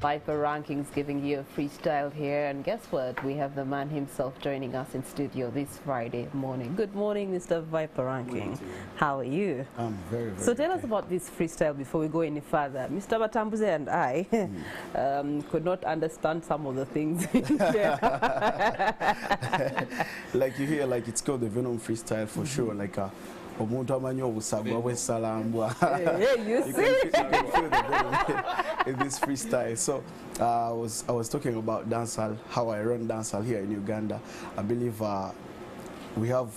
Viper Rankings giving you a freestyle here, and guess what? We have the man himself joining us in studio this Friday morning. Good morning, Mr. Viper Ranking. How are you? I'm very, very So tell us about this freestyle before we go any further. Mr. Batambuze and I could not understand some of the things in there. Like you hear, like it's called the Venom freestyle for sure. Like omuntu amanyi obusagwa bw'essalambwa. You can feel the venom in this freestyle. So I was talking about dancehall, how I run dancehall here in Uganda. I believe we have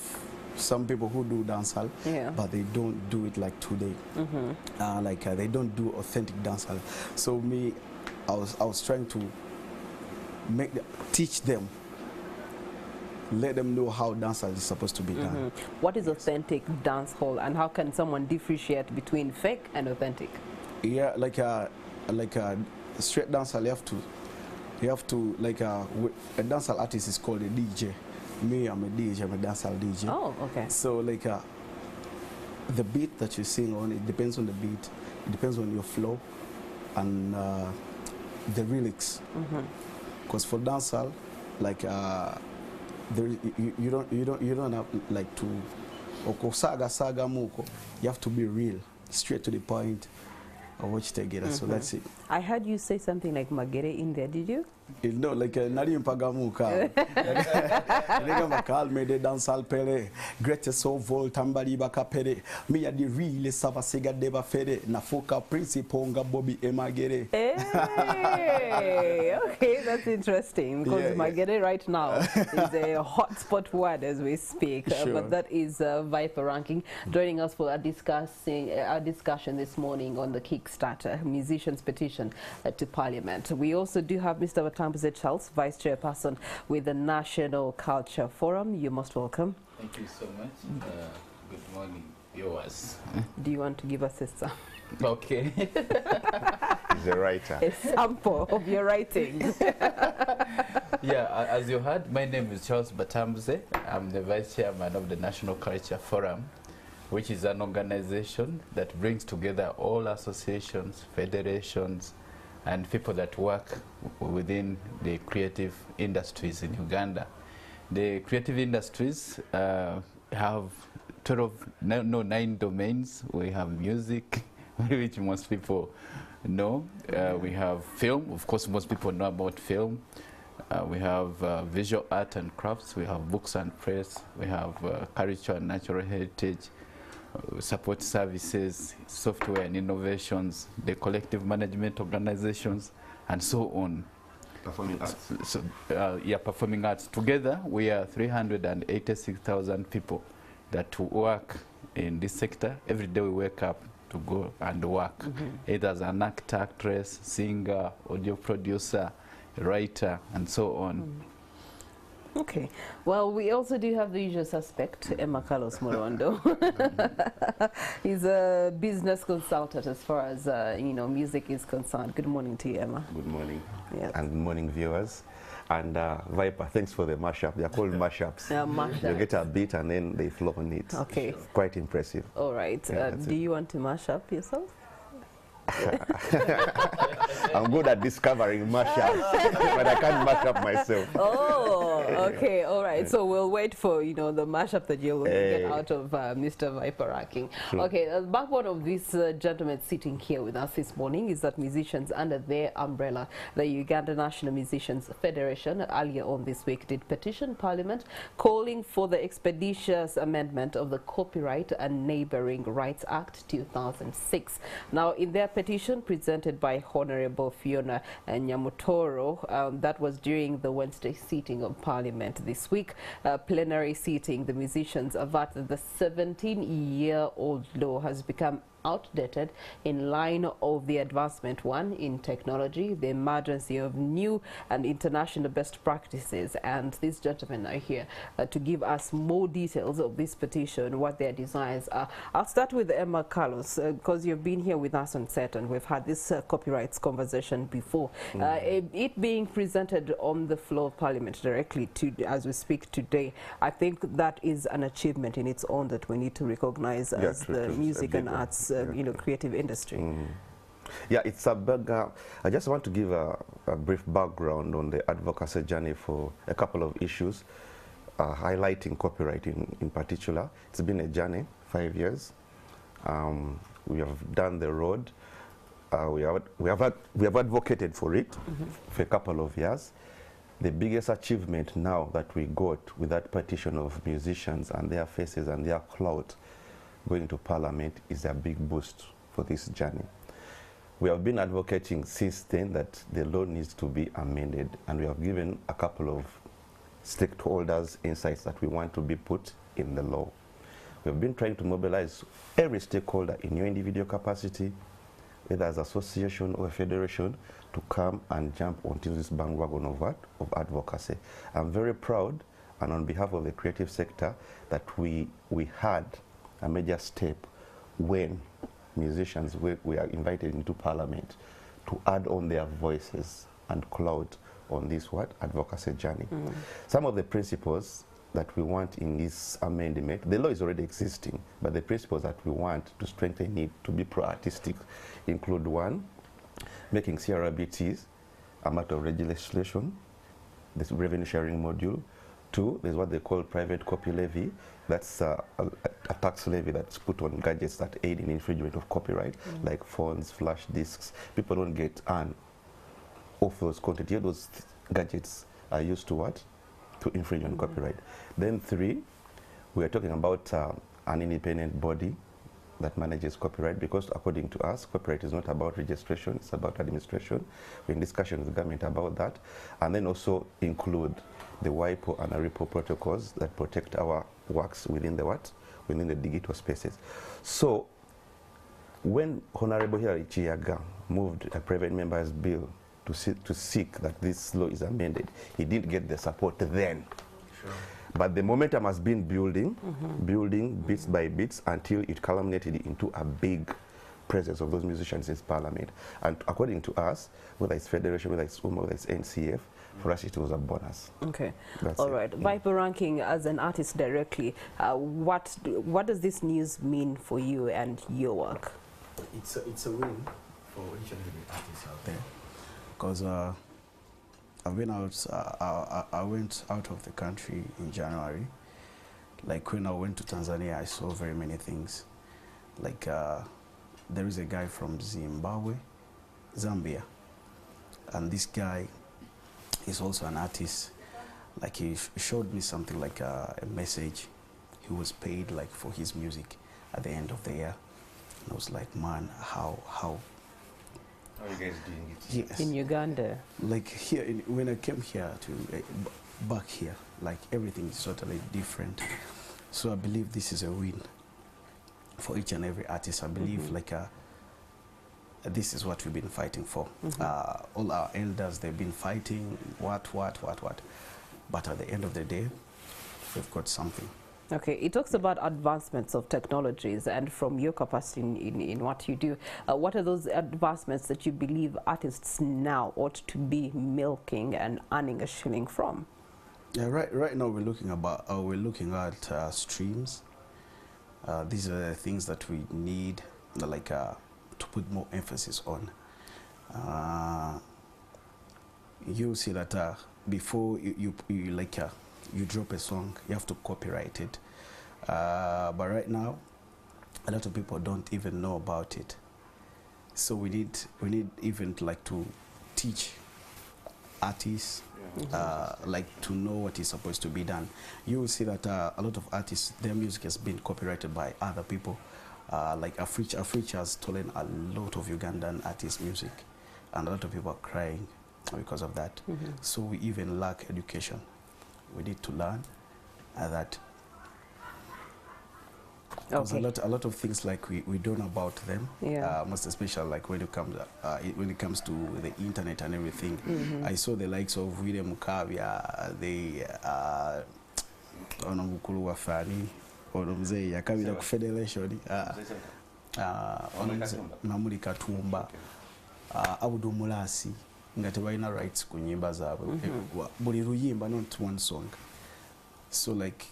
some people who do dancehall, but they don't do it like today. They don't do authentic dancehall. So me, I was trying to teach them, let them know how dancehall is supposed to be done. What is authentic dancehall, and how can someone differentiate between fake and authentic? Yeah, like a straight dancehall, you have to like a dancehall artist is called a DJ. Me, I'm a DJ, I'm a dancehall DJ. Oh, okay. So like the beat that you sing on, it depends on the beat, it depends on your flow and the lyrics. Because for dancehall, like you don't have like to saga muko. You have to be real, straight to the point of what you take. So that's it. I heard you say something like magere in there, did you? No, like nari mpagamuka. Nigga makal me de dancehall pele. Greatest of all tambali baka pele. Me ya the real sava sega deba fede. Na foka principal nga Bobby emagere. Hey, okay, that's interesting because magere right now is a hotspot word as we speak. But that is Viper Ranking joining us for a discussion this morning on the Kickstarter musicians petition to Parliament. We also do have Mr. Batambuze Charles, Vice Chairperson with the National Culture Forum. You're most welcome. Thank you so much. Good morning, viewers. Do you want to give us a sample? Okay. He's a writer. A sample of your writing. Yeah, as you heard, my name is Charles Batambuze. I'm the Vice Chairman of the National Culture Forum, which is an organization that brings together all associations, federations, and people that work within the creative industries in Uganda. The creative industries have 9 domains. We have music, which most people know. We have film. Of course, most people know about film. We have visual art and crafts. We have books and press. We have culture and natural heritage, support services, software and innovations, the collective management organizations, and so on. Performing arts. So, performing arts. Together, we are 386,000 people that work in this sector. Every day we wake up to go and work, either as an actor, actress, singer, audio producer, writer, and so on. Okay. Well, we also do have the usual suspect, Emma Carlos Morondo. He's a business consultant as far as music is concerned. Good morning to you, Emma. Good morning. Yes. And good morning, viewers. And Viper, thanks for the mashup. They're called mashups. Mashup. You get a beat and then they flow on it. Okay. Quite impressive. All right. Do you want to mash up yourself? I'm good at discovering mashups, but I can't mash up myself. Oh, okay, all right. So we'll wait for the mashup that you'll get out of Mr. Viper Ranking. Okay, the backbone of this gentleman sitting here with us this morning is that musicians under their umbrella, the Uganda National Musicians Federation, earlier on this week did petition Parliament calling for the expeditious amendment of the Copyright and Neighbouring Rights Act 2006. Now, in their petition presented by Honorable Fiona Nyamutoro, that was during the Wednesday sitting of Parliament this week. Plenary sitting, the musicians avert that the 17-year-old law has become outdated in line of the advancement in technology, the emergency of new and international best practices. And these gentlemen are here to give us more details of this petition, what their desires are. I'll start with Emma Carlos, because you've been here with us on set and we've had this copyrights conversation before. It being presented on the floor of Parliament directly as we speak today, I think that is an achievement in its own that we need to recognize as the music and arts creative industry. Yeah, it's a big, I just want to give a brief background on the advocacy journey for a couple of issues, highlighting copyright in particular. It's been a journey, 5 years. We have done the road. We have advocated for it for a couple of years. The biggest achievement now that we got with that petition of musicians and their faces and their clout going to Parliament is a big boost for this journey. We have been advocating since then that the law needs to be amended, and we have given a couple of stakeholders insights that we want to be put in the law. We have been trying to mobilize every stakeholder in your individual capacity, whether as association or a federation, to come and jump onto this bandwagon of what? Of advocacy. I'm very proud, and on behalf of the creative sector, that we had a major step when musicians we are invited into Parliament to add on their voices and clout on this what? Advocacy journey. Some of the principles that we want in this amendment, the law is already existing, but the principles that we want to strengthen it, to be pro-artistic, include: one, making CRBTs a matter of legislation, this revenue sharing module. Two, there's what they call private copy levy. That's a tax levy that's put on gadgets that aid in infringement of copyright, like phones, flash disks. People don't get an off those content. Here, those gadgets are used to what? To infringe on copyright. Then three, we are talking about an independent body that manages copyright, because according to us, copyright is not about registration, it's about administration. We're in discussion with the government about that. And then also include the WIPO and ARIPO protocols that protect our works within the what? Within the digital spaces. So when Honorable Hilary Chiyaga moved a private member's bill to seek that this law is amended, he didn't get the support then. Sure. But the momentum has been building bits by bits until it culminated into a big presence of those musicians in Parliament. And according to us, whether it's Federation, whether it's UMA, whether it's NCF, for us it was a bonus. Okay. That's all right. Viper Ranking, as an artist directly, what does this news mean for you and your work? It's a win for each and every artist out there, because I've been out. I went out of the country in January. Like when I went to Tanzania, I saw very many things. Like there is a guy from Zambia, and this guy is also an artist. Like he showed me something like a message. He was paid like for his music at the end of the year. And I was like, man, how are you guys doing it? Yes. In Uganda? Like here, when I came here to back here, like everything is totally different. So I believe this is a win for each and every artist. I believe like this is what we've been fighting for. All our elders, they've been fighting what. But at the end of the day, we've got something. Okay, it talks about advancements of technologies, and from your capacity in what you do, what are those advancements that you believe artists now ought to be milking and earning a shilling from? Yeah, right now we're looking at streams. These are the things that we need, like to put more emphasis on. You see that before you drop a song, you have to copyright it. But right now, a lot of people don't even know about it. So we need even to teach artists, like to know what is supposed to be done. You will see that a lot of artists, their music has been copyrighted by other people. Like Africa has stolen a lot of Ugandan artists' music, and a lot of people are crying because of that. So we even lack education. We need to learn that. Okay. A lot of things like we don't know about them. Yeah. Most especially like when it comes to the internet and everything. I saw the likes of William Mukavya, the Onamukulu Wafani, Onomze Yakabira ku Federation, Namuli Katumba, Abudu Mulasi, nga tebalina rights ku nyimba zaabwe. Buli luyimba, not one song. So like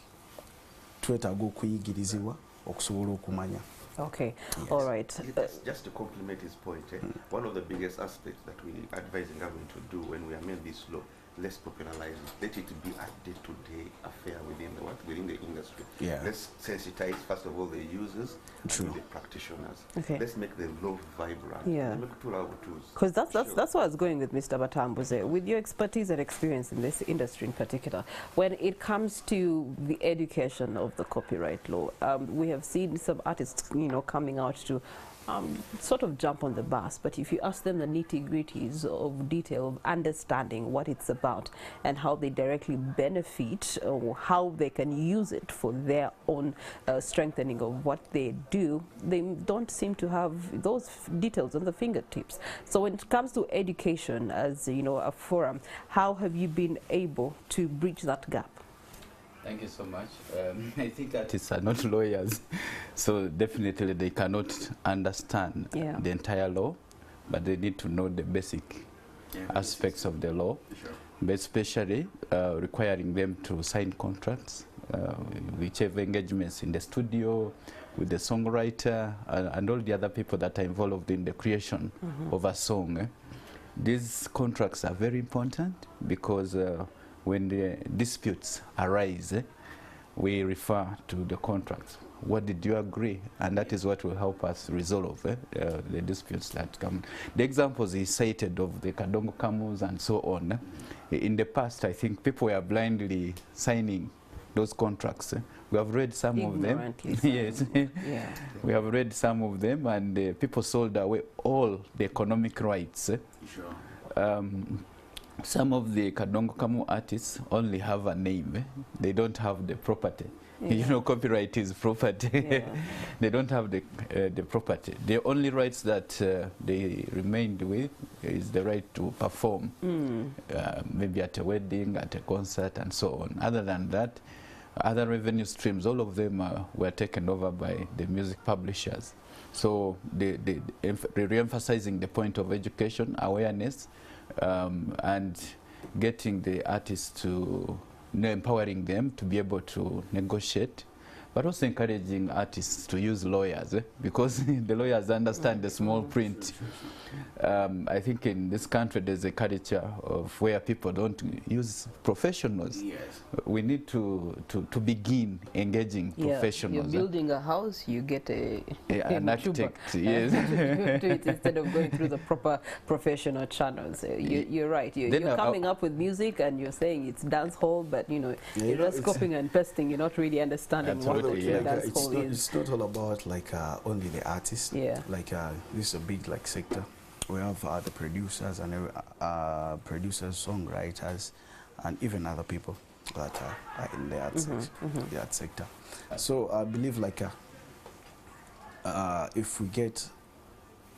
twetaaga okuyigirizibwa okusobola okumanya Okay, Yes. all right. Just to complement his point, one of the biggest aspects that we advise the government to do when we amend this law, let's popularize it. Let it be a day-to-day affair within the industry. Yeah. Let's sensitize first of all the users, True. and the practitioners. Okay. Let's make the law vibrant. Yeah. Because that's where I was going with Mr. Batambuze. With your expertise and experience in this industry in particular, when it comes to the education of the copyright law, we have seen some artists, coming out to sort of jump on the bus, but if you ask them the nitty-gritties of detail of understanding what it's about and how they directly benefit or how they can use it for their own strengthening of what they do, they don't seem to have those details on the fingertips. So when it comes to education as a forum, how have you been able to bridge that gap? Thank you so much. I think artists are not lawyers, so definitely they cannot understand the entire law, but they need to know the basic aspects of the law, but especially requiring them to sign contracts, whichever engagements in the studio, with the songwriter, and all the other people that are involved in the creation of a song. These contracts are very important because when the disputes arise, we refer to the contracts. What did you agree? And that is what will help us resolve the disputes that come. The examples he cited of the Kadongo Kamus and so on, in the past, I think people were blindly signing those contracts. We have read some of them. Yes, yeah. We have read some of them, and people sold away all the economic rights. Some of the Kadongo Kamu artists only have a name. They don't have the property. Copyright is property. They don't have the property. The only rights that they remained with is the right to perform, maybe at a wedding, at a concert, and so on. Other than that, other revenue streams, all of them were taken over by the music publishers. So they re-emphasizing the point of education, awareness, and getting the artists to empowering them to be able to negotiate, but also encouraging artists to use lawyers because the lawyers understand the small print. I think in this country there's a culture of where people don't use professionals. Yes. We need to begin engaging professionals. You're building a house, you get an architect, yes. do it instead of going through the proper professional channels. You're right. You're coming up with music and you're saying it's dance hall, but you're just copying and pasting. You're not really understanding what dance hall is. It's not all about only the artist. Yeah. This is a big sector. We have the producers and producers, songwriters, and even other people that are in the art sector. So I believe if we get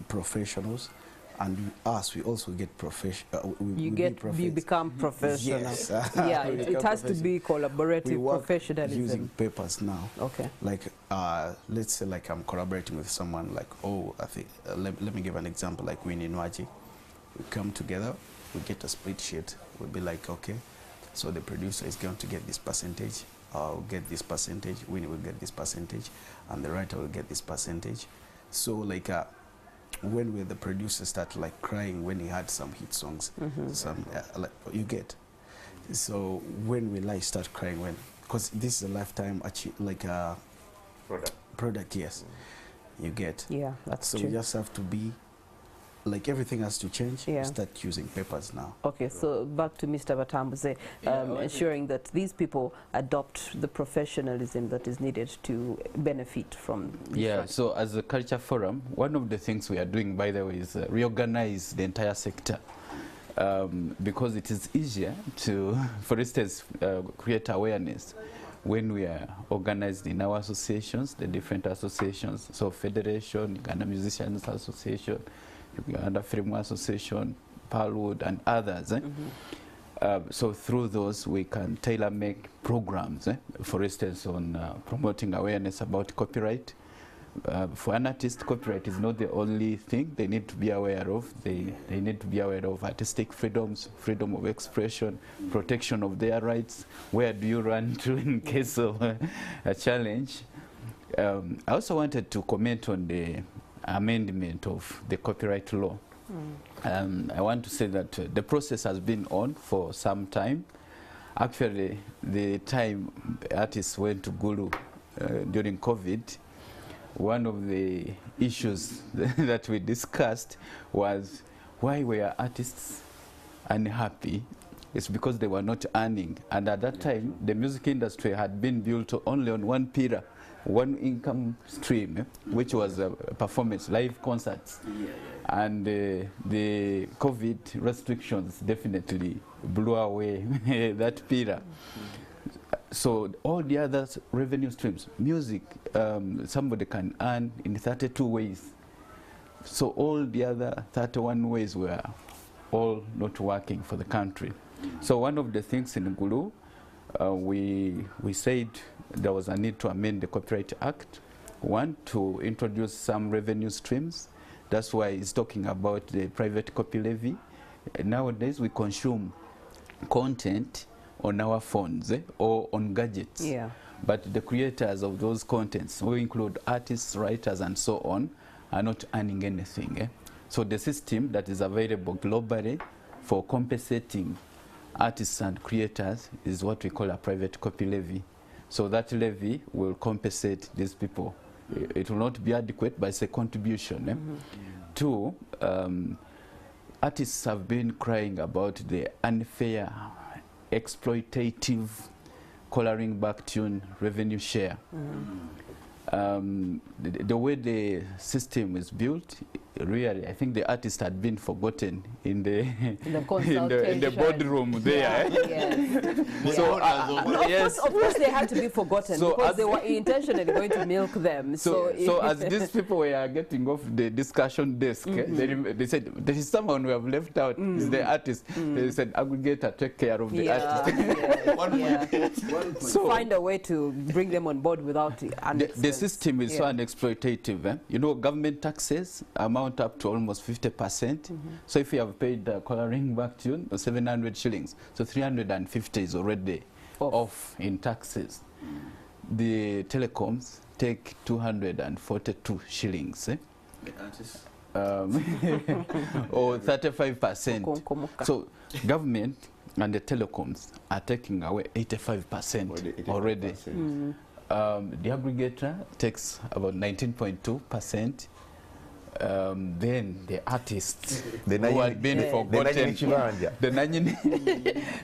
professionals and we also get professional. You become professional. Yes. It has to be collaborative professionalism. Using papers now. Okay. Let's say I'm collaborating with someone I think let me give an example Winnie Nwaji. We come together, we get a split sheet. We'll be okay, so the producer is going to get this percentage. I'll get this percentage. Winnie will get this percentage, and the writer will get this percentage. So when the producer start crying when he had some hit songs, you get. So when we start crying because this is a lifetime product, yes, you get. Yeah, that's so true. We just have to be everything has to change. Yeah. Start using papers now. Okay, so back to Mr. Batambuze, ensuring that these people adopt the professionalism that is needed to benefit from this. Yeah, so as a culture forum, one of the things we are doing, by the way, is reorganize the entire sector. Because it is easier to, for instance, create awareness when we are organized in our associations, the different associations, so Federation, Uganda Musicians Association, Uganda Film Association, Palwood, and others. So through those, we can tailor-make programs, for instance, on promoting awareness about copyright. For an artist, copyright is not the only thing they need to be aware of. They need to be aware of artistic freedoms, freedom of expression, protection of their rights. Where do you run to in case of a challenge? I also wanted to comment on the amendment of the copyright law. I want to say that the process has been on for some time. Actually, the time artists went to Gulu during COVID, one of the issues that we discussed was why were artists unhappy. It's because they were not earning. And at that time, the music industry had been built only on one pillar, one income stream, which was performance, live concerts. And the COVID restrictions definitely blew away that pillar. So all the other revenue streams, music, somebody can earn in 32 ways. So all the other 31 ways were all not working for the country. So one of the things in Gulu, we said there was a need to amend the Copyright Act. One, to introduce some revenue streams. That's why it's talking about the private copy levy. Nowadays we consume content on our phones or on gadgets. Yeah. But the creators of those contents, who include artists, writers, and so on, are not earning anything. So the system that is available globally for compensating artists and creators is what we call a private copy levy. So that levy will compensate these people. It will not be adequate, but it's a contribution. Two, artists have been crying about the unfair, exploitative coloring back tune revenue share. The way the system is built, really, I think the artist had been forgotten in the in the boardroom there. So yes, of course they had to be forgotten, so because they were intentionally going to milk them. So as these people were getting off the discussion desk, they said there is someone we have left out. Is the artist. They said aggregator, take care of the artist. So find a way to bring them on board without the system is so unexploitative. You know, government taxes amount up to almost 50%. So if you have paid the coloring back tune 700 shillings, so 350 is already off in taxes. The telecoms take 242 shillings. Or 35%. So government and the telecoms are taking away 85% already. The aggregator takes about 19.2%. Then the artists who had been forgotten,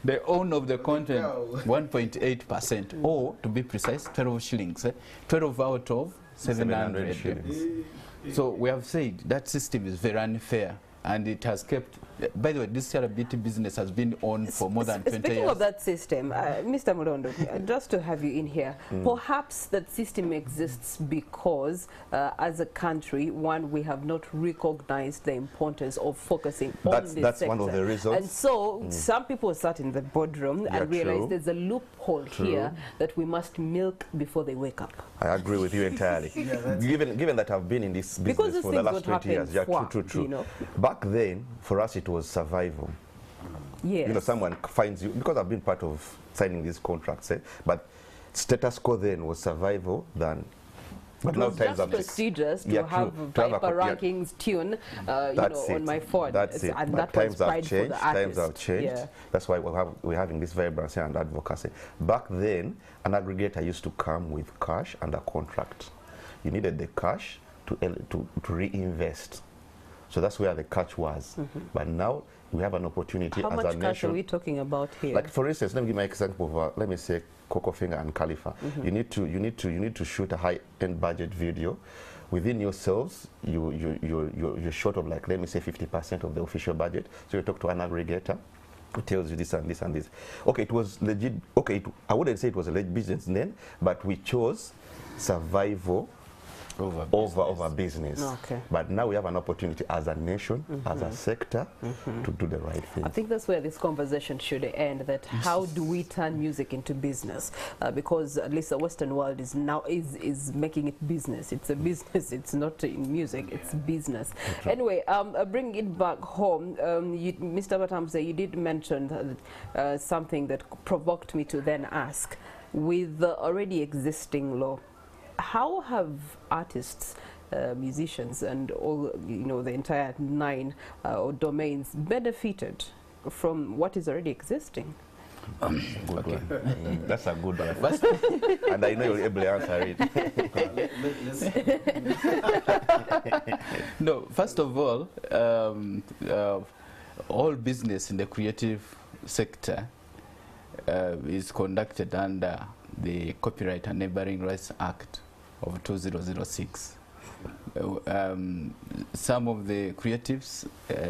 the own of the content, 1.8%, or to be precise, 12 shillings, 12 out of 700 shillings. So we have said that system is very unfair, and it has kept. By the way, this celebrity business has been on for more than 20 years. Speaking of that system, Mr. Murondo, just to have you in here, perhaps that system exists because, as a country, one, we have not recognized the importance of focusing on this sector. One of the reasons. And so some people sat in the boardroom and realized there's a loophole here that we must milk before they wake up. I agree with you entirely. Given that I've been in this business for the last 20 years. True. You know? Back then, for us, it was survival. Yes. You know, someone finds you, because I've been part of signing these contracts, but status quo then was survival than. But now times are prestigious to have Viper rankings tune, you know, on my phone. That's it. And but that times have changed. Times have changed. Yeah. That's why we're having this vibrancy and advocacy. Back then, an aggregator used to come with cash and a contract. You needed the cash to reinvest. So that's where the catch was. But now we have an opportunity as a nation. How much cash are we talking about here? Like, for instance, let me give my example of, let me say, Coco Finger and Khalifa. You need to shoot a high-end budget video. Within yourselves, you're short of, like, let me say 50% of the official budget. So you talk to an aggregator who tells you this and this and this. Okay, it was legit. Okay, I wouldn't say it was a legit business then, but we chose survival over business. Okay. But now we have an opportunity as a nation, as a sector, to do the right thing. I think that's where this conversation should end, that how do we turn music into business? Because at least the Western world is now is making it business. It's a business. It's not in music. It's business. Anyway, bring it back home. Mr. Batamse, you did mention something that provoked me to then ask, with the already existing law, how have artists, musicians, and all, the entire 9 domains benefited from what is already existing? Good one. That's a good one. And I know you'll be able to answer it. No, first of all business in the creative sector is conducted under the Copyright and Neighboring Rights Act of 2006. Some of the creatives,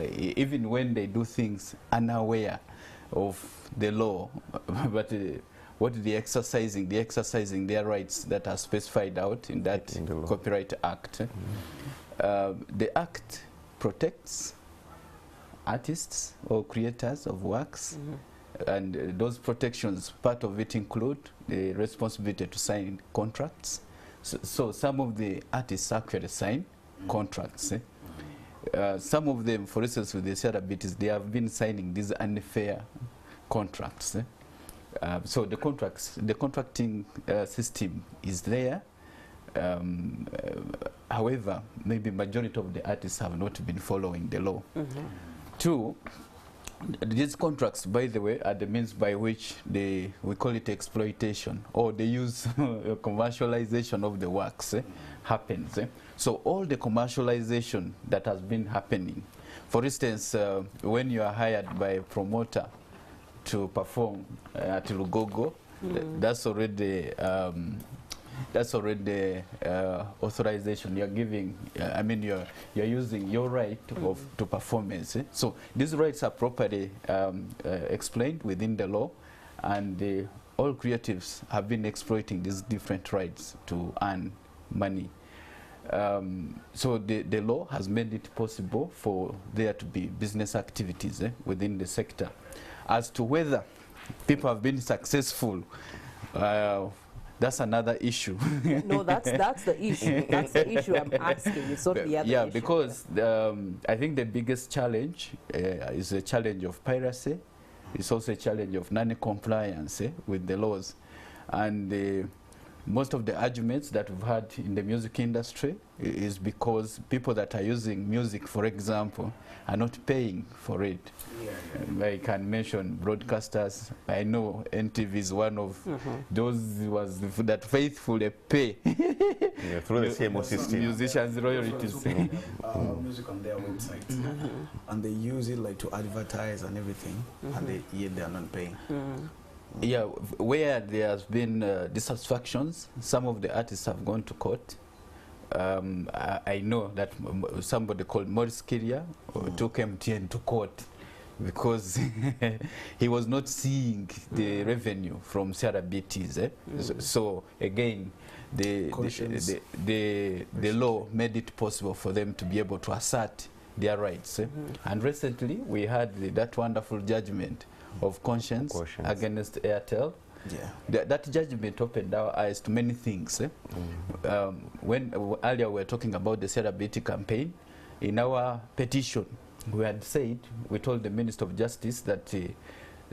even when they do things unaware of the law, but what they're exercising their rights that are specified out in that Copyright Act. The Act protects artists or creators of works, and those protections, part of it include the responsibility to sign contracts. So some of the artists actually sign contracts. Some of them, for instance, with the celebrities, they have been signing these unfair contracts. So the contracting system is there. However, maybe majority of the artists have not been following the law. Two, these contracts, by the way, are the means by which we call it exploitation, or the use commercialization of the works happens. So all the commercialization that has been happening, for instance, when you are hired by a promoter to perform at Lugogo, that's already authorization you're giving. I mean, you're using your right to performance. So these rights are properly explained within the law, and all creatives have been exploiting these different rights to earn money. So the law has made it possible for there to be business activities within the sector. As to whether people have been successful, that's another issue. No, that's the issue. That's the issue I'm asking. It's not the other issue. Because I think the biggest challenge is a challenge of piracy. It's also a challenge of non-compliance with the laws. And most of the arguments that we've had in the music industry is because people that are using music, for example, are not paying for it. I can mention broadcasters. I know NTV is one of those that faithfully pay through the CMO system. Musicians' royalties. Music on their website, and they use it like to advertise and everything, and yet they are not paying. Yeah, where there has been dissatisfactions, some of the artists have gone to court. I know that somebody called Maurice Kiria took MTN to court because he was not seeing the revenue from CRBTs. So again, the law made it possible for them to be able to assert their rights. And recently we had that wonderful judgment of conscience against Airtel. That judgment opened our eyes to many things. When earlier we were talking about the celebrity campaign, in our petition we had said, we told the Minister of Justice that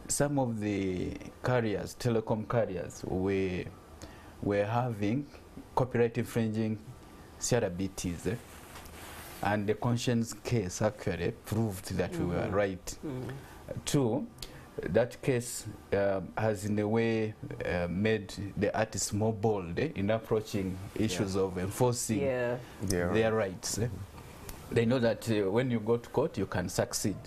some of the carriers, telecom carriers, were having copyright infringing celebrities. And the conscience case actually proved that we were right. Two, that case has in a way made the artists more bold in approaching issues of enforcing their rights. They know that when you go to court you can succeed.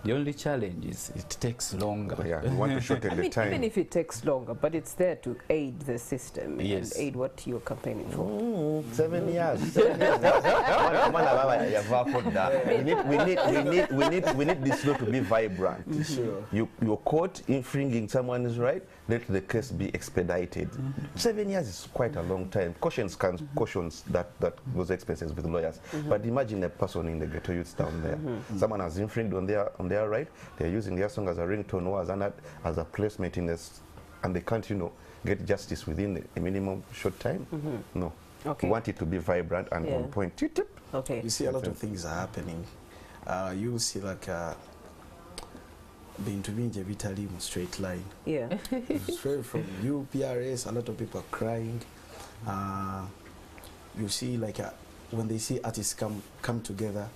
The only challenge is it takes longer. We want to shorten the time. Even if it takes longer, but it's there to aid the system and aid what you're campaigning for. 7 years. We need this law to be vibrant. You're caught infringing someone's right, let the case be expedited. 7 years is quite a long time. Cautions that those expenses with lawyers. But imagine a person in the ghetto youths down there. Someone has infringed on their right. They're using their song as a ringtone or as a placement in this, and they can't, get justice within a minimum short time. No. We want it to be vibrant and on point. Okay. You see a lot of things are happening. You will see like being to be in Vitali straight line. Yeah. Straight from UPRS, a lot of people are crying. you see like when they see artists come together,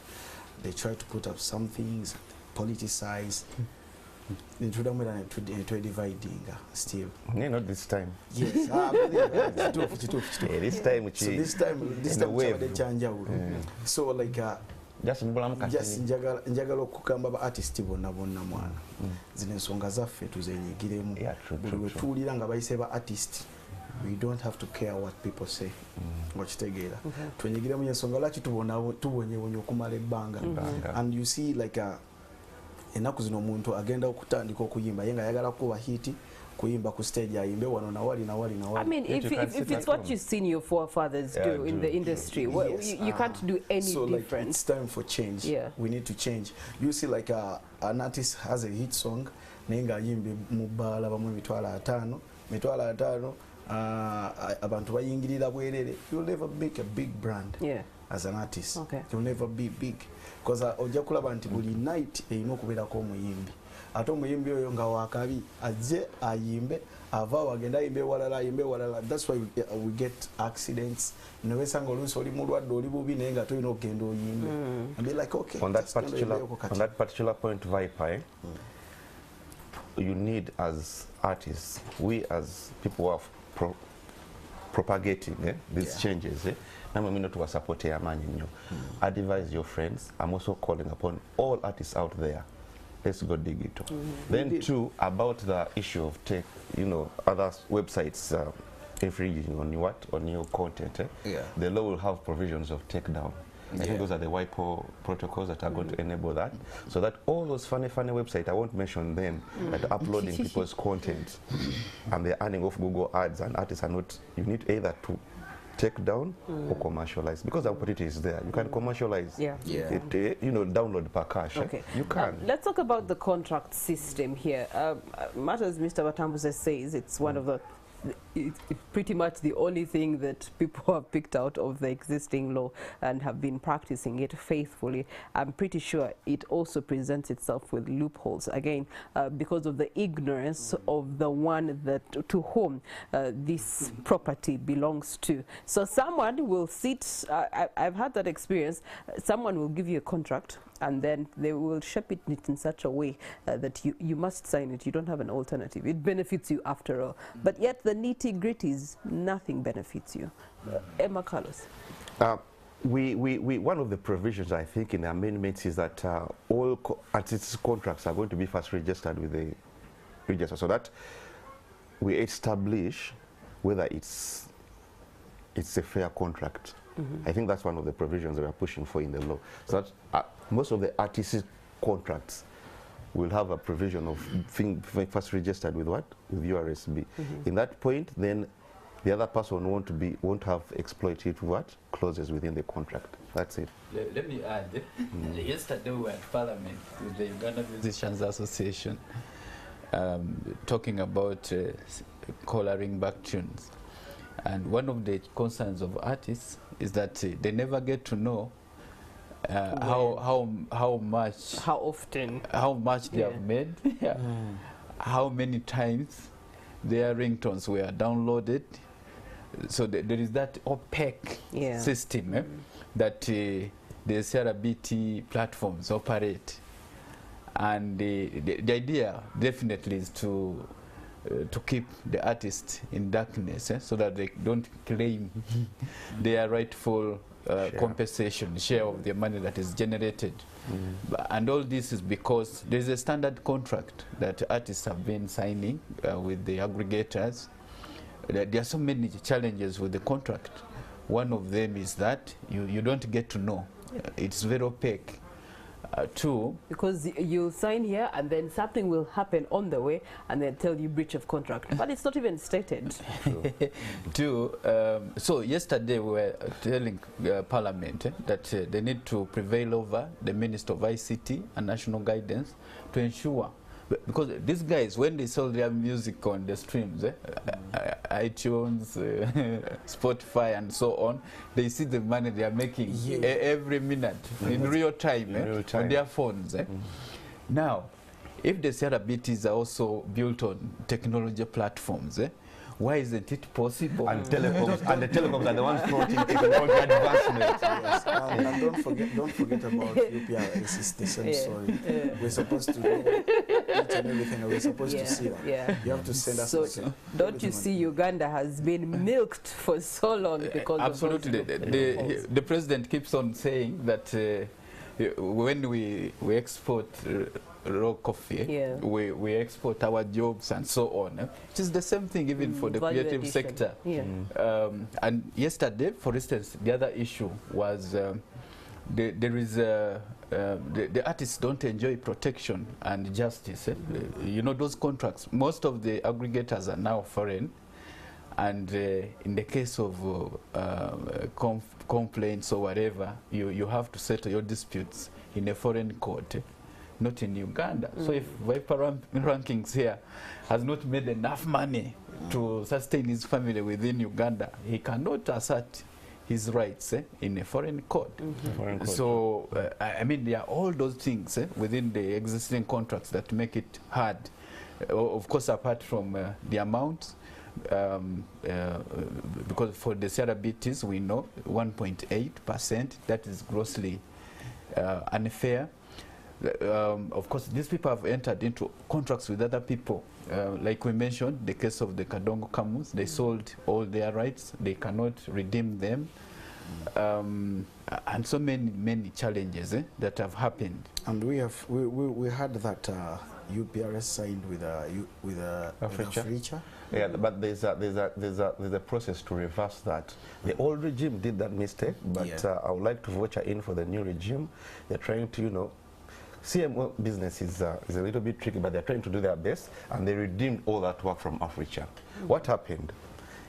they try to put up some things, politicize. Dividing still. Yeah, not this time. Yes. This time, so this time they change out. So like just njagala okugamba ba artist bonna mwana zino ensonga zaffe tuzenyigiremu buli we tuwulira nga bayise ba artist we don't have to care what people say ngokitegeera twenyigiremu ensonga lwaki tubonyewonya okumala ebbanga and you see like ennaku zino omuntu agenda okutandika okuyimba ye nga ayagala kuba hiti kuyimba ku stage ayimbe wano na wali. I mean, if it's what you've seen your forefathers do in the industry, well, yes, you can't do any so different. Like it's time for change. Yeah. We need to change. You see, like an artist has a hit song, nenga yimbe mubala bamu mitwala atano, abantu bayingirira bwerere. You'll never make a big brand. Yeah. As an artist. Okay. You'll never be big. Because ojja kulaba nti buli night erina okubeerako omuyimbi. Ate omuyimbi oyo nga wakabi ajje ayimbe ava agenda ayimbe walala. That's why we get accidents. Nowesanga oluusi oli mulwadde oli bubi naye nga tolina okugenda oyimbe. And be like, okay. On that particular point, Viper, you need as artists, we as people who are propagating these changes, to support advise your friends. I'm also calling upon all artists out there. Let's go digital. Then too, about the issue of tech, other websites infringing on your content. The law will have provisions of takedown. I think those are the WIPO protocols that are going to enable that, so that all those funny websites, I won't mention them, that are uploading people's content and they're earning off Google ads, and artists are not, you need either to take down or commercialize, because the opportunity is there. You can commercialize it, download per cash. Okay. You can. Let's talk about the contract system here. Matters Mr. Batambuse says it's one of the it's pretty much the only thing that people have picked out of the existing law and have been practicing it faithfully. I'm pretty sure it also presents itself with loopholes, again, because of the ignorance of the one that to whom this property belongs to. So someone will sit, I've had that experience, someone will give you a contract and then they will shape it in such a way that you must sign it. You don't have an alternative. It benefits you after all. But yet the nitty-gritties, nothing benefits you. Emma Carlos. One of the provisions, I think, in the amendments is that all artists' contracts are going to be first registered with the register, so that we establish whether it's a fair contract. I think that's one of the provisions we are pushing for in the law, so that most of the artists' contracts will have a provision of first registered with what? With URSB. In that point, then the other person won't have exploitative what? Clauses within the contract. That's it. Let me add. Yesterday we were at Parliament with the Uganda Musicians Association talking about collaring back tunes. And one of the concerns of artists is that they never get to know how much they have made, how many times their ringtones were downloaded. So there is that opaque system that the CRBT platforms operate, and the idea definitely is to keep the artist in darkness, so that they don't claim their rightful compensation, share of the money that is generated. And all this is because there is a standard contract that artists have been signing with the aggregators. There are so many challenges with the contract. One of them is that you don't get to know. It's very opaque. Two, because you'll sign here and then something will happen on the way and then tell you breach of contract, but it's not even stated. Two, so yesterday we were telling Parliament that they need to prevail over the Minister of ICT and National Guidance to ensure, because these guys, when they sell their music on the streams, iTunes, Spotify and so on, they see the money they are making every minute in real time, on their phones. Now, if the CRBTs are also built on technology platforms, why isn't it possible? And telecoms, and the telecoms are the ones promoting technology advancement. Yes, and don't forget about UPRS. It's the same story. We're supposed to know each and everything, and we're supposed to see that. Yeah. You have to send us. So don't you see, Uganda has been milked for so long because absolutely. of The president keeps on saying that when we export raw coffee, we export our jobs and so on. It is the same thing even for the creative sector. Yeah. And yesterday, for instance, the other issue was there is the artists don't enjoy protection and justice. You know, those contracts, most of the aggregators are now foreign. And in the case of complaints or whatever, you have to settle your disputes in a foreign court, not in Uganda. So if Viper Rankings here has not made enough money to sustain his family within Uganda, he cannot assert his rights in a foreign court. So, I mean, there are all those things within the existing contracts that make it hard. Of course, apart from the amount, because for the CRBTs we know 1.8%, that is grossly unfair. Of course, these people have entered into contracts with other people. Like we mentioned, the case of the Kadongo Kamus, they sold all their rights, they cannot redeem them. And so many challenges that have happened. And we heard that UPRS signed with Africa. Yeah, but there's a process to reverse that. The old regime did that mistake, but I would like to voucher in for the new regime. They're trying to, you know, CMO business is a little bit tricky, but they're trying to do their best, and they redeemed all that work from Africa. What happened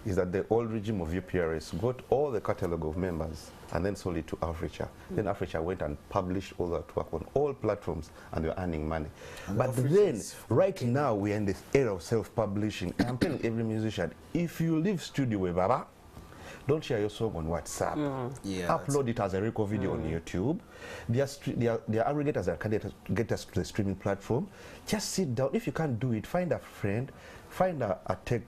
is that the old regime of UPRS got all the catalog of members and then sold it to Africa. Then Africa went and published all that work on all platforms, and they were earning money. And but then, right now, we're in this era of self-publishing. I'm telling every musician, if you leave studio with Baba, don't share your song on WhatsApp. Upload it as a record video on YouTube. Their aggregators that can get us to the streaming platform. Just sit down. If you can't do it, find a friend, find a tech.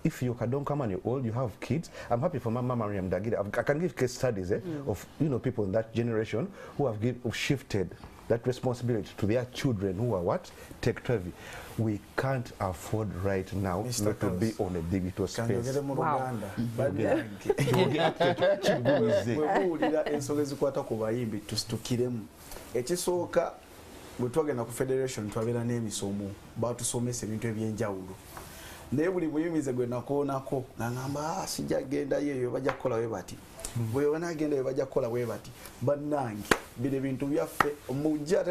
If you don't come and you're old, you have kids. I'm happy for Mama Mariam Dagida. I can give case studies of people in that generation who have shifted that responsibility to their children who are what? Tech-heavy. We can't afford right now not to be on a digital space. Ekisooka bwe twagenda ku federation twabeera n'emisomo batusomesa ebintu ebyenjawulo naye buli buyimize gwe nakoonako ngamba sijja gendayo eyo bajja kukola we bati bwe wanagenda eyo bajja kukola we bati bannange bino bintu byaffe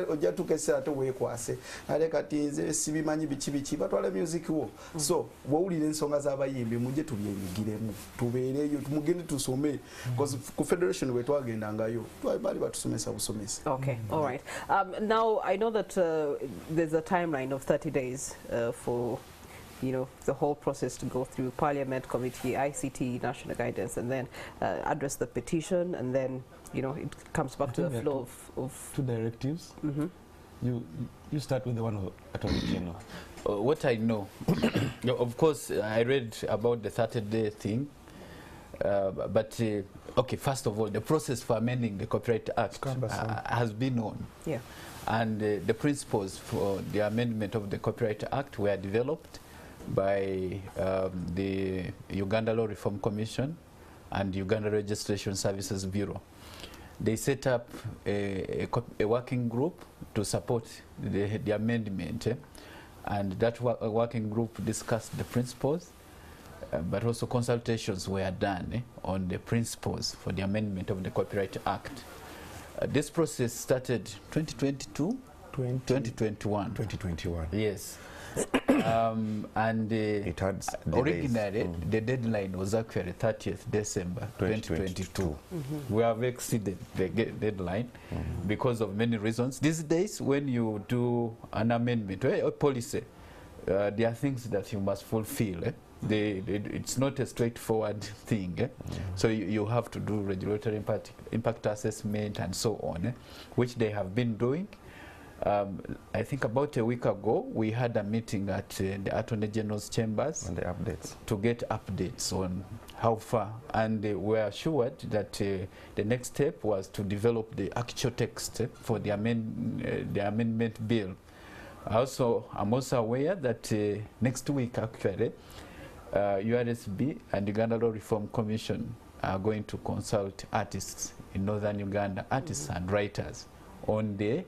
ojja tukese ate weekwase ale kati nze sibimanyi biki batwala music wo so bwowulira ensonga z'abayimbi mujje tubyenyigiremu tubeereyo mugende tusome because ku federation bwe twagendangayo bali batusomesa busomesa. Okay, all right. Now I know that there's a timeline of 30 days for the whole process to go through Parliament Committee, ICT, National Guidance, and then address the petition, and then it comes back to the flow of two directives. You start with the one of Attorney General. What I know, of course, I read about the 30-day thing, but okay, first of all, the process for amending the Copyright Act has been on. Yeah. And the principles for the amendment of the Copyright Act were developed by the Uganda Law Reform Commission and Uganda Registration Services Bureau. They set up a working group to support the amendment, and that working group discussed the principles, but also consultations were done on the principles for the amendment of the Copyright Act. This process started 2022? 2021. 2021. Yes. And it had originally the deadline was actually 30th December 2022. We have exceeded the deadline because of many reasons. These days, when you do an amendment or a policy, there are things that you must fulfill. It's not a straightforward thing. So you have to do regulatory impact assessment and so on, which they have been doing. I think about a week ago, we had a meeting at the Attorney General's chambers And the updates. to get updates on how far, and we were assured that the next step was to develop the actual text for the amendment bill. Also, I'm also aware that next week, actually, URSB and Uganda Law Reform Commission are going to consult artists in northern Uganda, artists and writers, on the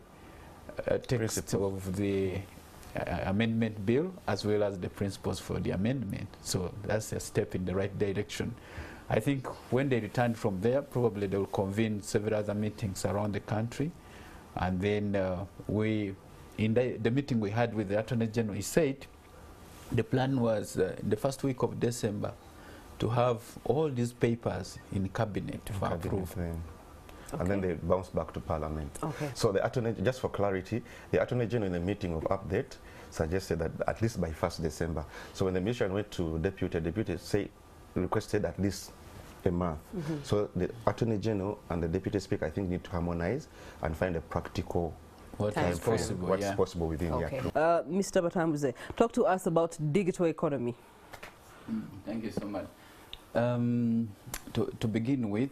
text of the amendment bill, as well as the principles for the amendment. So that's a step in the right direction. I think when they return from there, probably they will convene several other meetings around the country, and then in the meeting we had with the Attorney General, he said the plan was in the first week of December to have all these papers in cabinet for approval. And then they bounce back to Parliament. Okay. So the Attorney, just for clarity, the Attorney General in the meeting of update suggested that at least by 1st December. So when the mission went to deputy requested at least a month. So the Attorney General and the Deputy Speaker, I think, need to harmonize and find a practical What's possible within. Okay. Mr. Batambuze, talk to us about digital economy. Thank you so much. To begin with,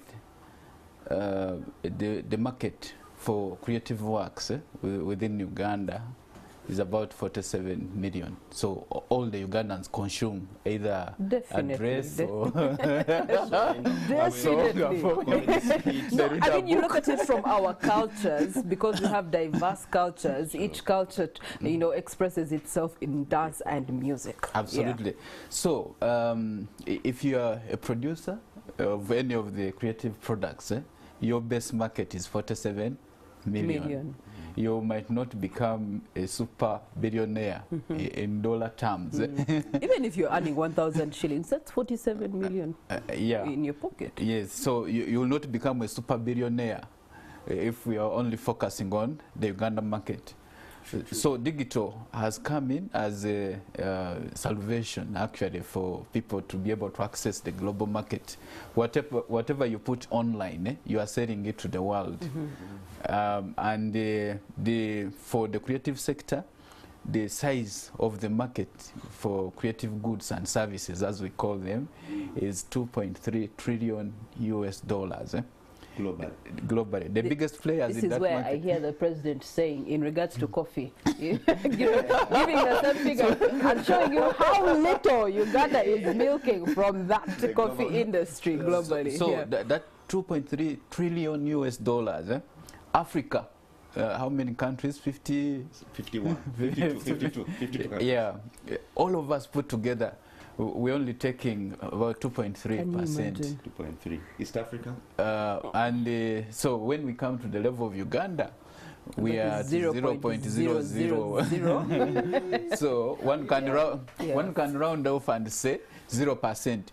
the market for creative works within Uganda is about 47 million. So all the Ugandans consume either a dress or No, I mean, you look at it from our cultures, because we have diverse cultures. Each culture, you know, expresses itself in dance and music. Absolutely. Yeah. So if you are a producer of any of the creative products, your best market is 47 million. You might not become a super billionaire in dollar terms. Even if you're earning 1,000 shillings, that's 47 million in your pocket. Yes, so you will not become a super billionaire if we are only focusing on the Uganda market. So digital has come in as a salvation, actually, for people to be able to access the global market. Whatever you put online, you are selling it to the world. And for the creative sector, the size of the market for creative goods and services, as we call them, is $2.3 trillion US. Globally. The biggest players in that market. This is where I hear the president saying, in regards to coffee, giving the same figure and showing you how little Uganda is milking from that coffee industry globally. So that $2.3 trillion US. Africa, how many countries? 51. 52 countries. Yeah, all of us put together, we're only taking about 2.3%. 2.3. East Africa? So when we come to the level of Uganda, we are 0.000. So one can round off and say 0%.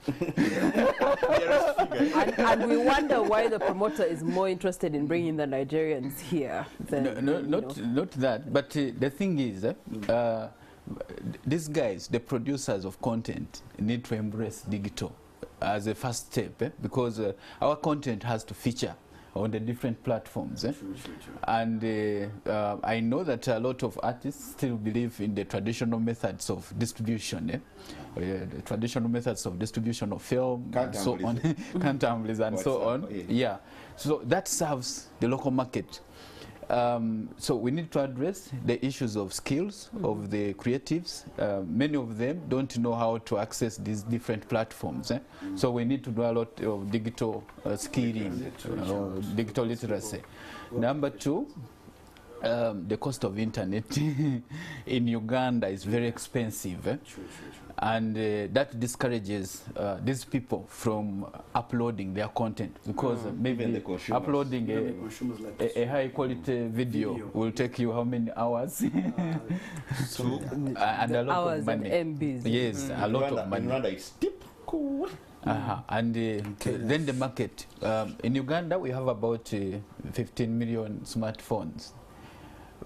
and we wonder why the promoter is more interested in bringing the Nigerians here than, not that, but the thing is, these guys, the producers of content, need to embrace digital as a first step, because our content has to feature on the different platforms. And I know that a lot of artists still believe in the traditional methods of distribution, the traditional methods of distribution of film, and so on, cantables and so on. Yeah, so that serves the local market. So we need to address the issues of skills of the creatives. Many of them don't know how to access these different platforms. So we need to do a lot of digital skilling, digital literacy. Number two, the cost of internet in Uganda is very expensive. And that discourages these people from uploading their content, because maybe uploading a high quality video will take you how many hours? And a lot hours of money. And MBs. Yes, a lot of money. It's steep. And then the market. In Uganda, we have about 15 million smartphones.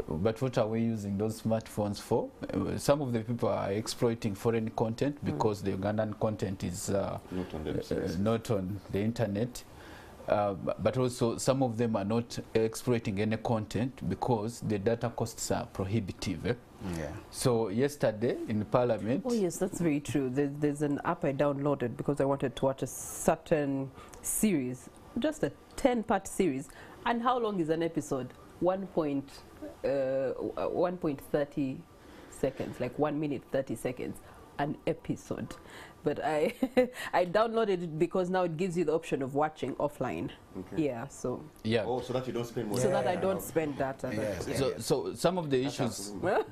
But what are we using those smartphones for? Some of the people are exploiting foreign content because the Ugandan content is not on the internet. but also some of them are not exploiting any content because the data costs are prohibitive. Yeah. So yesterday in Parliament... Oh yes, that's very true. There's an app I downloaded because I wanted to watch a certain series, just a 10-part series. And how long is an episode? 1.30 seconds, like 1 minute 30 seconds, an episode. But I I downloaded it because now it gives you the option of watching offline. Okay. Yeah, so Yeah. Oh, so that you don't spend more. so that I don't spend data. Yes. So some of the issues... No,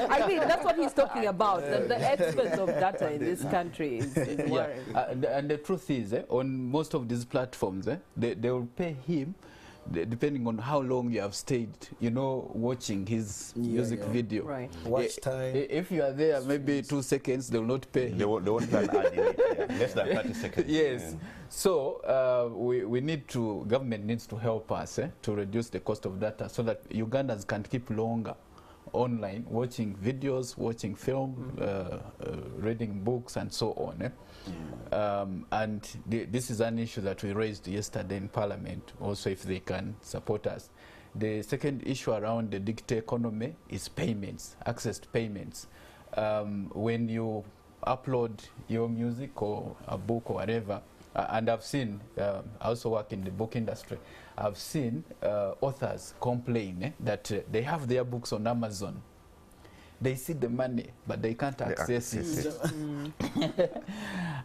I mean, that's what he's talking about. The expense of data in this country is worrying. And the truth is, on most of these platforms, they will pay him depending on how long you have stayed, watching his music video. Right. Watch time. If you are there maybe 2 seconds, they will not pay him. They won't plan ad in it, less than 30 seconds. Yes. Yeah. So we need to, government needs to help us to reduce the cost of data so that Ugandans can keep longer online, watching videos, watching film, reading books, and so on. And this is an issue that we raised yesterday in Parliament, also if they can support us. The second issue around the digital economy is payments, access to payments. When you upload your music or a book or whatever, and I've seen, I also work in the book industry, I've seen authors complain that they have their books on Amazon. They see the money, but they can't access it.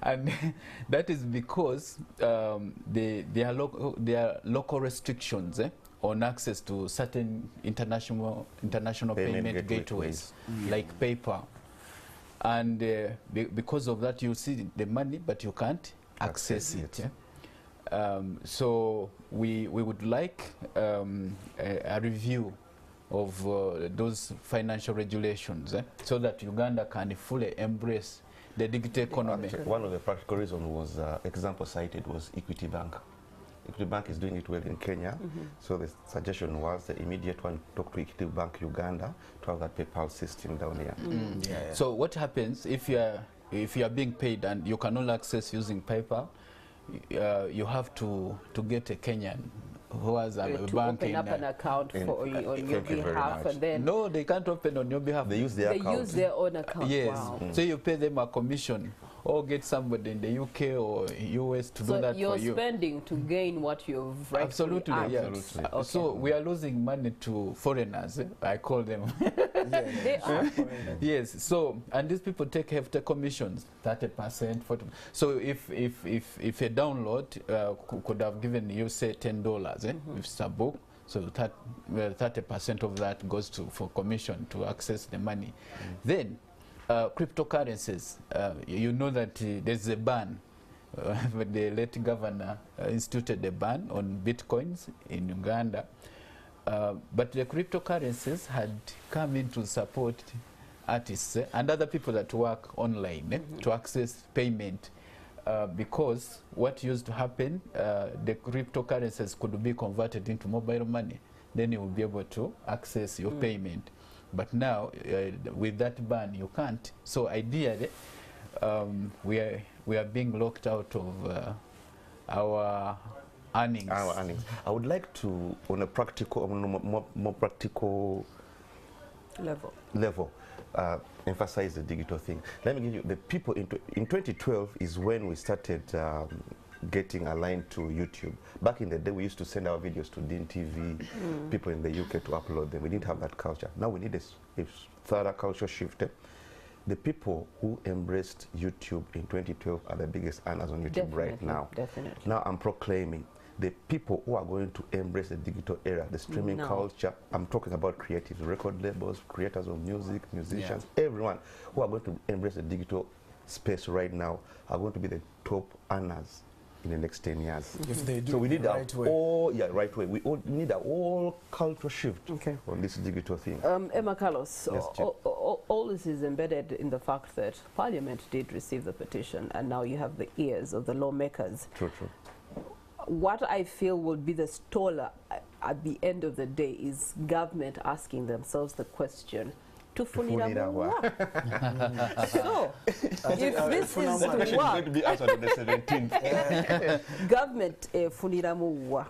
And that is because there are local restrictions on access to certain international payment gateways, like PayPal. And because of that, you see the money, but you can't access it. So we would like a review of those financial regulations so that Uganda can fully embrace the digital economy. One of the practical reasons was, example cited was Equity Bank. Equity Bank is doing it well in Kenya, so the suggestion was the immediate one, talk to Equity Bank Uganda to have that PayPal system down here. So what happens if you are being paid and you cannot access using PayPal? You have to get a Kenyan who has a To bank open up an account on your behalf, and then no, they can't open on your behalf. They use their account. use their own account. Yes. Wow. So you pay them a commission, or get somebody in the UK or US to do So that you're for you. spending to gain what you've rightfully Absolutely, earned. yes. Okay. So we are losing money to foreigners. I call them. They are. Yes. So and these people take hefty commissions, 30%, 40%. So if a download could have given you say $10, if it's a book, so 30% of that goes for commission to access the money. Then cryptocurrencies, you know that there's a ban. The late governor instituted a ban on bitcoins in Uganda. But the cryptocurrencies had come in to support artists and other people that work online to access payment. Because what used to happen, the cryptocurrencies could be converted into mobile money. Then you will be able to access your payment. But now, with that ban, you can't. So ideally, we are being locked out of our earnings. Our earnings. I would like to, on a practical, more practical level, emphasize the digital thing. Let me give you the people in 2012 is when we started getting aligned to YouTube. Back in the day, we used to send our videos to AT NTV, people in the UK to upload them. We didn't have that culture. Now we need a further culture shift. The people who embraced YouTube in 2012 are the biggest earners on YouTube right now. Definitely. Now I'm proclaiming the people who are going to embrace the digital era, the streaming culture. I'm talking about creatives, record labels, creators of music, musicians, everyone who are going to embrace the digital space right now are going to be the top earners in the next 10 years. If they do so we need the right way. right way. We all need a whole culture shift on this digital thing. Emma Carlos, Yes, all this is embedded in the fact that Parliament did receive the petition, and now you have the ears of the lawmakers. True. What I feel would be the stall at the end of the day is government asking themselves the question, Tufunira wa. So, if this is That question is going to be answered on the 17th. government funira wa.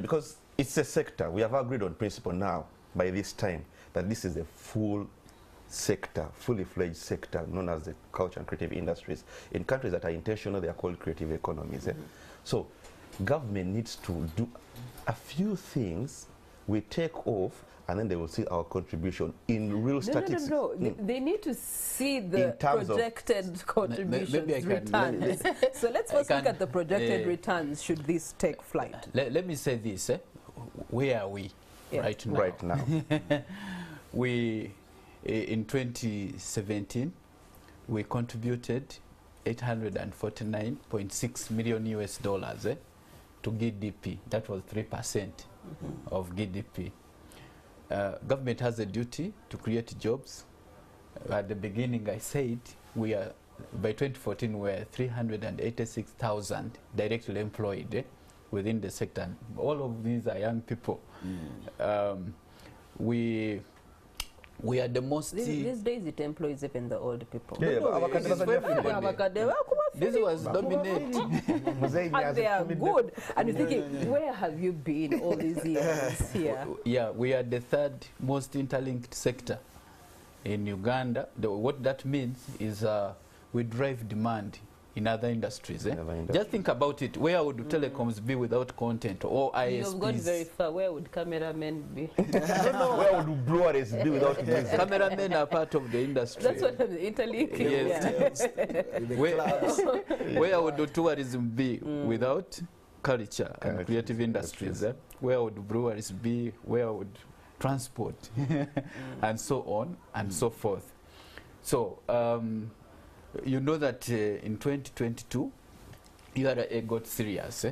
Because it's a sector. We have agreed on principle now, by this time, that this is a full sector, fully fledged sector known as the culture and creative industries. In countries that are intentional, they are called creative economies. So government needs to do a few things. We take off, and then they will see our contribution in real statistics. No. They need to see the projected contributions returns. So let's first look at the projected returns should this take flight. Let me say this. Where are we right now? Right now. We, in 2017, we contributed $849.6 million US dollars to GDP. That was 3% of GDP. Government has a duty to create jobs. At the beginning, I said by 2014 we were 386,000 directly employed within the sector. All of these are young people. We are the most. These days it employs even the old people. This was dominating. And they are good. And you're thinking, where have you been all these years here? Yeah, we are the third most interlinked sector in Uganda. What that means is we drive demand in other industries. Just think about it. Where would telecoms be without content, or ISPs? You've gone very far. Where would cameramen be? Where would brewers be without music? Cameramen are part of the industry. That's what I'm interlinking. Yes. Where would tourism be without culture and creative industries? Where would breweries be? Where would transport and so on and so forth? So you know that in 2022 URA got serious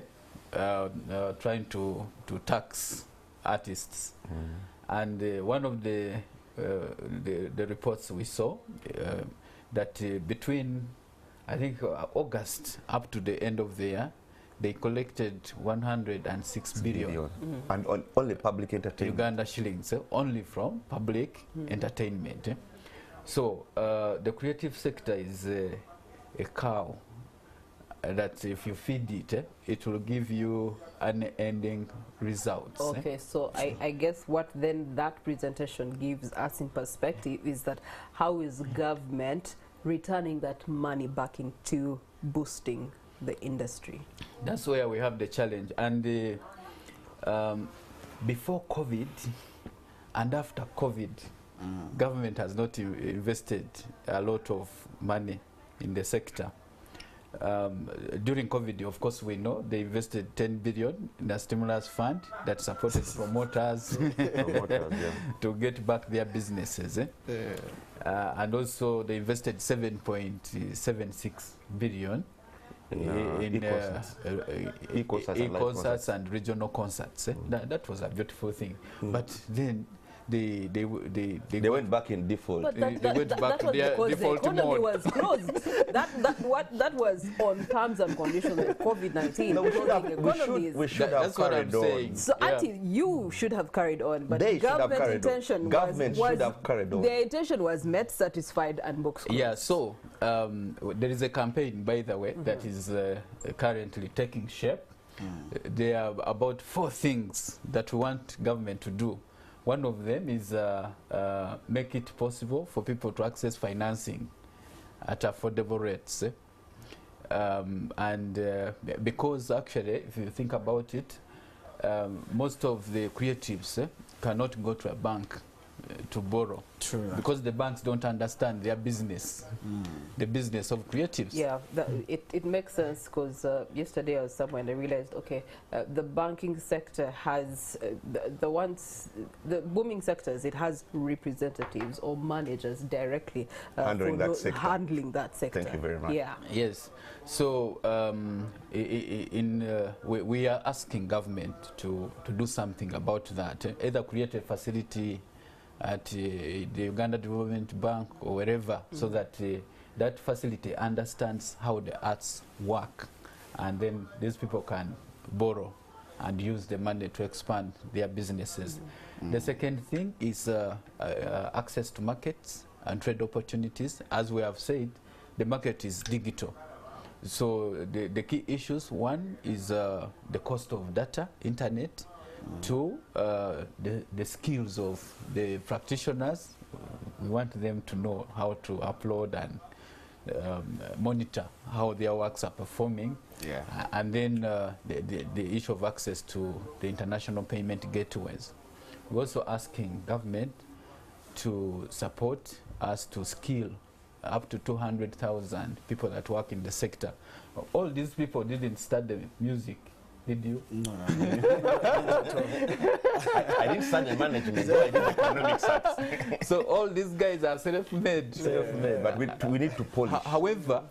trying to tax artists, and one of the reports we saw that between I think August up to the end of the year they collected 106 billion. And on only public entertainment. Uganda shillings, only from public entertainment. So the creative sector is a cow that if you feed it, it will give you unending results. Okay, so I guess what then that presentation gives us in perspective is that how is government returning that money back into boosting the industry? That's where we have the challenge. And before COVID and after COVID, government has not invested a lot of money in the sector. During COVID, of course, we know they invested 10 billion in a stimulus fund that supported promoters to get back their businesses. And also they invested 7.76 billion in e-concerts and regional concerts. That was a beautiful thing. But then they went back in default. But they went back to their default the economy mode. was closed. that was on terms and conditions of COVID-19. No, we should have That's what I'm carried on. saying. So, Auntie, you should have carried on, but They should have government carried on. intention Government should have carried on. Their intention was met, satisfied, and books closed. Yeah, so there is a campaign, by the way, that is currently taking shape. There are about 4 things that we want government to do. One of them is make it possible for people to access financing at affordable rates. Because actually, if you think about it, most of the creatives cannot go to a bank to borrow. True. Because the banks don't understand their business, the business of creatives. Yeah, it makes sense because yesterday I was somewhere and I realized, okay, the banking sector has, the booming sectors, it has representatives or managers directly handling that sector. Handling that sector. Thank you very much. Yeah. Yes. So we are asking government to do something about that, either create a facility at the Uganda Development Bank or wherever, so that that facility understands how the arts work, and then these people can borrow and use the money to expand their businesses. The second thing is access to markets and trade opportunities. As we have said, the market is digital. So the key issues, one is the cost of data, internet. Two, the skills of the practitioners. We want them to know how to upload and monitor how their works are performing. And then the issue of access to the international payment gateways. We're also asking government to support us to skill up to 200,000 people that work in the sector. All these people didn't study music. Did you? No. I didn't study management, but I did economics. So all these guys are self-made. Self-made, but we need to polish. However,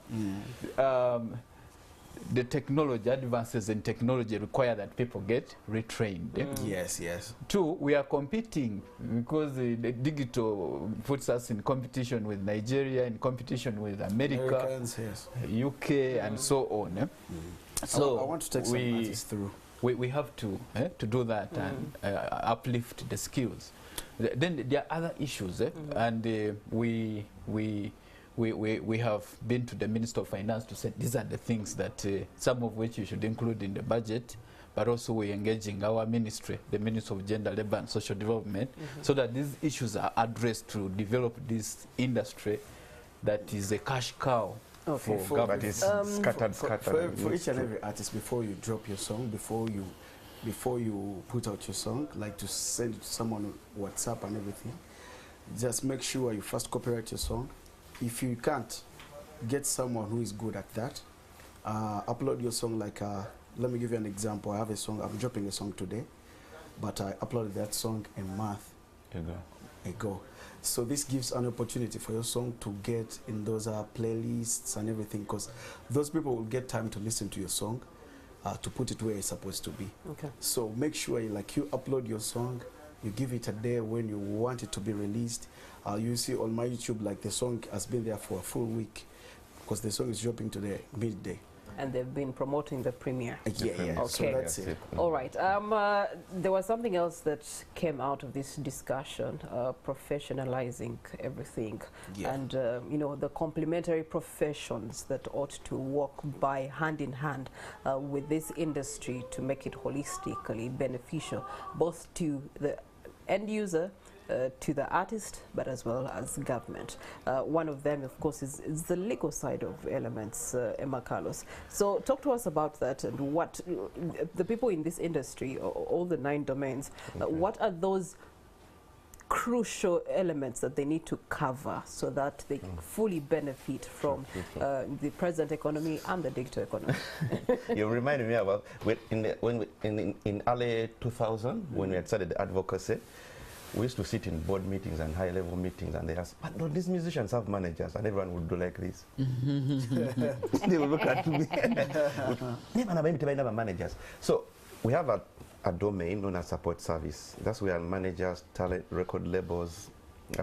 the technology, advances in technology require that people get retrained. Yes, yes. Two, we are competing because the digital puts us in competition with Nigeria, in competition with America, Americans, yes. UK, and so on. So I want to take some artists through. We have to do that and uplift the skills. Then there are other issues, and we have been to the Minister of Finance to say these are the things that some of which you should include in the budget, but also we're engaging our ministry, the Ministry of Gender, Labour and Social Development, so that these issues are addressed to develop this industry that is a cash cow. Okay. For government. That is scattered. For each and every artist, before you drop your song, before you put out your song, like to send it to someone on WhatsApp and everything, just make sure you first copyright your song. If you can't, get someone who is good at that. Upload your song like, let me give you an example. I have a song, I'm dropping a song today, but I uploaded that song a month ago. So this gives an opportunity for your song to get in those playlists and everything, because those people will get time to listen to your song, to put it where it's supposed to be. Okay. So make sure you upload your song, you give it a day when you want it to be released. You see on my YouTube, like the song has been there for a full week, because the song is dropping today, midday. And they've been promoting the premiere. Yeah. Okay. So that's it. All right. There was something else that came out of this discussion, professionalizing everything, and you know, the complementary professions that ought to work by hand in hand with this industry to make it holistically beneficial, both to the end user, to the artist, but as well as government. One of them, of course, is the legal side of elements, Emma Carlos. So talk to us about that and what the people in this industry, all the 9 domains, what are those crucial elements that they need to cover so that they fully benefit from the present economy and the digital economy? You reminded me about in early 2000, when we had started the advocacy, we used to sit in board meetings and high-level meetings, and they asked, but don't these musicians have managers? And everyone would do like this. They would look at me. Never managers. So we have a domain known as support service. That's where managers, talent, record labels,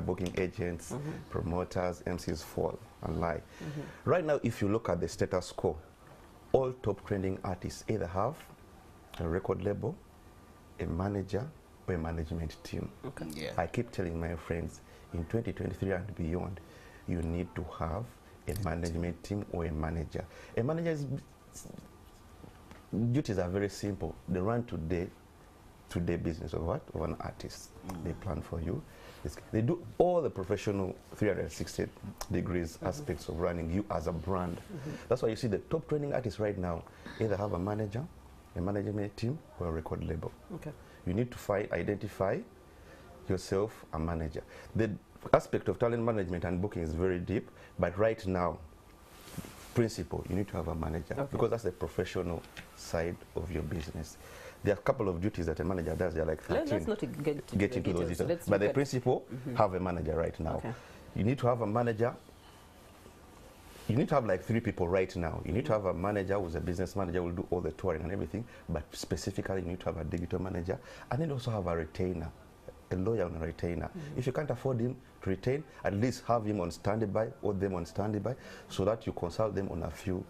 booking agents, promoters, MCs fall and lie. Right now, if you look at the status quo, all top trending artists either have a record label, a manager, or a management team. Okay. Yeah. I keep telling my friends, in 2023 and beyond, you need to have a management team or a manager. A manager's duties are very simple. They run today business of what? Of an artist. They plan for you. They do all the professional 360 degrees aspects of running you as a brand. That's why you see the top trending artists right now either have a manager, a management team, or a record label. Okay. You need to identify yourself a manager. The aspect of talent management and booking is very deep, but right now, principle, you need to have a manager, because that's the professional side of your business. There are a couple of duties that a manager does. They're like 13. Let's not get into those details. Let's but the principle, have a manager right now. Okay. You need to have a manager. You need to have like 3 people right now. You need to have a manager who's a business manager, who will do all the touring and everything, but specifically you need to have a digital manager, and then also have a retainer, a lawyer and a retainer. If you can't afford him to retain, at least have him on standby or them on standby, so that you consult them on a few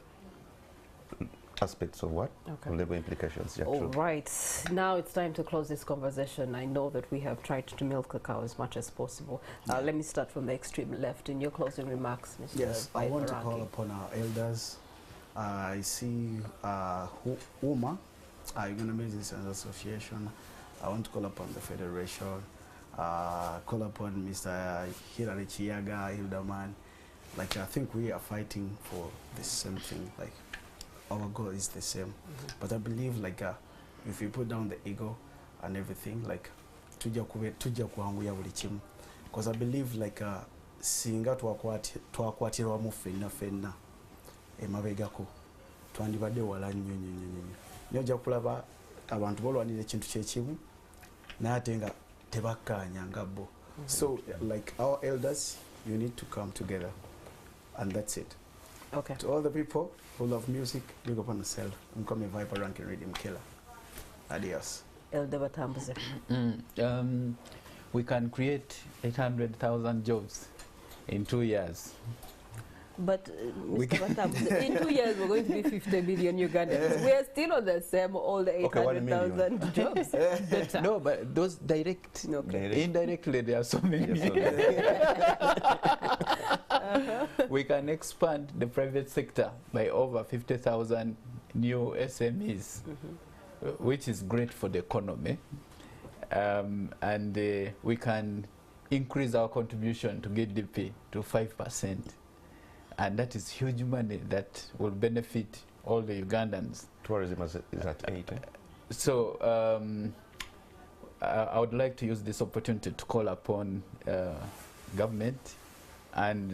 aspects of what? Okay. Labor implications. Yeah, All true. right. Now it's time to close this conversation. I know that we have tried to milk the cow as much as possible. Let me start from the extreme left. In your closing remarks, Mr. Yes, I want to call Vaiparaki. upon our elders. I see UMA, Uganda Musicians Association. I want to call upon the Federation, call upon Mr. Hilary Chiyaga, Hilderman. Like, I think we are fighting for the same thing. Like, our goal is the same. But I believe, like, if we put down the ego and everything, like, tuja kuanguya buli kimu. Because I believe, like, singa twakwatirwamu fenna emabegako twandibadde wala nnyo nojja kulaba abantu bolwanira ekintu kyekimu naye ate nga tebakkaanya nga bo. So like our elders, you need to come together, and that's it. Okay. To all the people who love music, big up on yourself. Mkome Viper Ranking Rhythm Killer. Adios. Elder Batambuze. We can create 800,000 jobs in 2 years. But Mr. Batambuze, in 2 years we're going to be 50 million Ugandans. We are still on the same old 800,000 jobs. Better. No, but those direct, Okay. indirectly there are so many. Yes, We can expand the private sector by over 50,000 new SMEs, which is great for the economy. And we can increase our contribution to GDP to 5%. And that is huge money that will benefit all the Ugandans. Tourism is at 8. So I would like to use this opportunity to call upon government and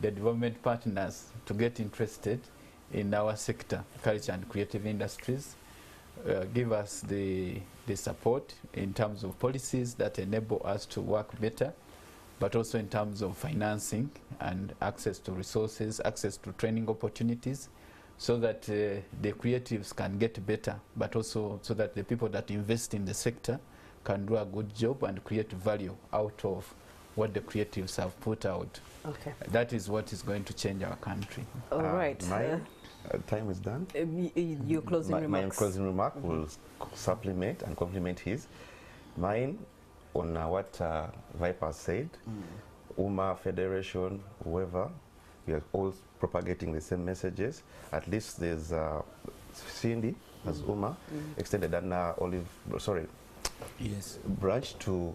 the development partners to get interested in our sector, culture and creative industries. Give us the support in terms of policies that enable us to work better, but also in terms of financing and access to resources, access to training opportunities, so that the creatives can get better, but also so that the people that invest in the sector can do a good job and create value out of what the creatives have put out. Okay. That is what is going to change our country. All right. My time is done. Your closing My remarks. closing remark will supplement and complement his. Mine on what Viper said, UMA, Federation, whoever, we are all propagating the same messages. At least there's Cindy as UMA extended an Yes. branch to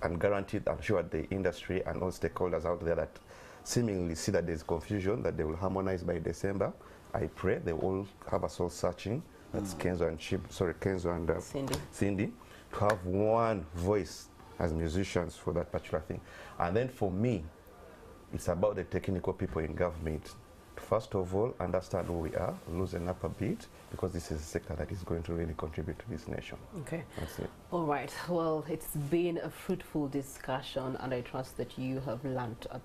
and guaranteed, I'm sure, the industry and all stakeholders out there that seemingly see that there's confusion, that they will harmonize by December. I pray they will have a soul searching. That's Kenzo and Kenzo and Cindy, to have one voice as musicians for that particular thing. And then for me, it's about the technical people in government. First of all, understand who we are, loosen up a bit, because this is a sector that is going to really contribute to this nation. Okay. That's it. All right. Well, it's been a fruitful discussion, and I trust that you have learned a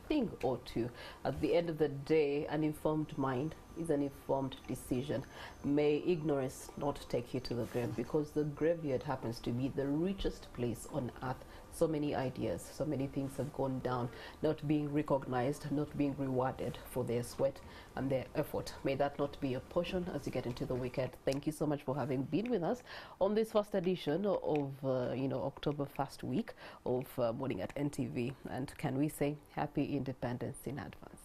thing or two. At the end of the day, an informed mind is an informed decision. May ignorance not take you to the grave, because the graveyard happens to be the richest place on earth. So many ideas, so many things have gone down, not being recognized, not being rewarded for their sweat and their effort. May that not be a portion as you get into the weekend. Thank you so much for having been with us on this first edition of October 1st week of Morning at NTV. And can we say happy independence in advance?